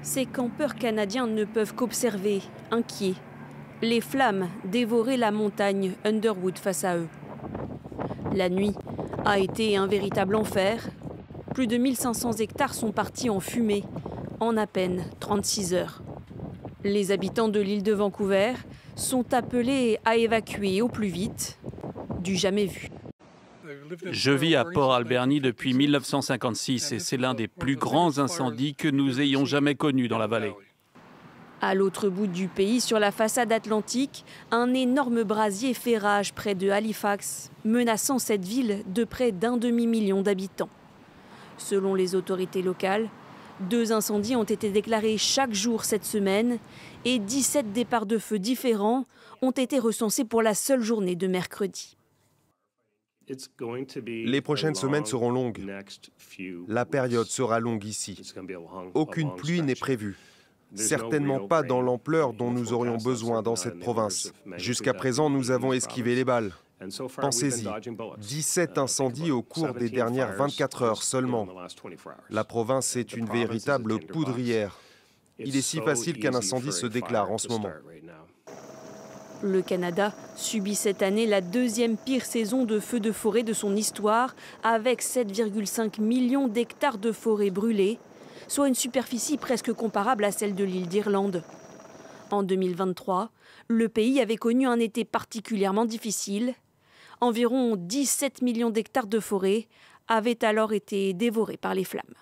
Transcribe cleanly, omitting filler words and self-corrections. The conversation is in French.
Ces campeurs canadiens ne peuvent qu'observer, inquiets. Les flammes dévoraient la montagne Underwood face à eux. La nuit a été un véritable enfer. Plus de 1500 hectares sont partis en fumée en à peine 36 heures. Les habitants de l'île de Vancouver sont appelés à évacuer au plus vite, du jamais vu. Je vis à Port Alberni depuis 1956 et c'est l'un des plus grands incendies que nous ayons jamais connus dans la vallée. À l'autre bout du pays, sur la façade atlantique, un énorme brasier fait rage près de Halifax, menaçant cette ville de près d'1 demi-million d'habitants. Selon les autorités locales, 2 incendies ont été déclarés chaque jour cette semaine et 17 départs de feu différents ont été recensés pour la seule journée de mercredi. Les prochaines semaines seront longues. La période sera longue ici. Aucune pluie n'est prévue. Certainement pas dans l'ampleur dont nous aurions besoin dans cette province. Jusqu'à présent, nous avons esquivé les balles. Pensez-y, 17 incendies au cours des dernières 24 heures seulement. La province est une véritable poudrière. Il est si facile qu'un incendie se déclare en ce moment. Le Canada subit cette année la 2e pire saison de feux de forêt de son histoire, avec 7,5 millions d'hectares de forêt brûlés, soit une superficie presque comparable à celle de l'île d'Irlande. En 2023, le pays avait connu un été particulièrement difficile. Environ 17 millions d'hectares de forêt avaient alors été dévorés par les flammes.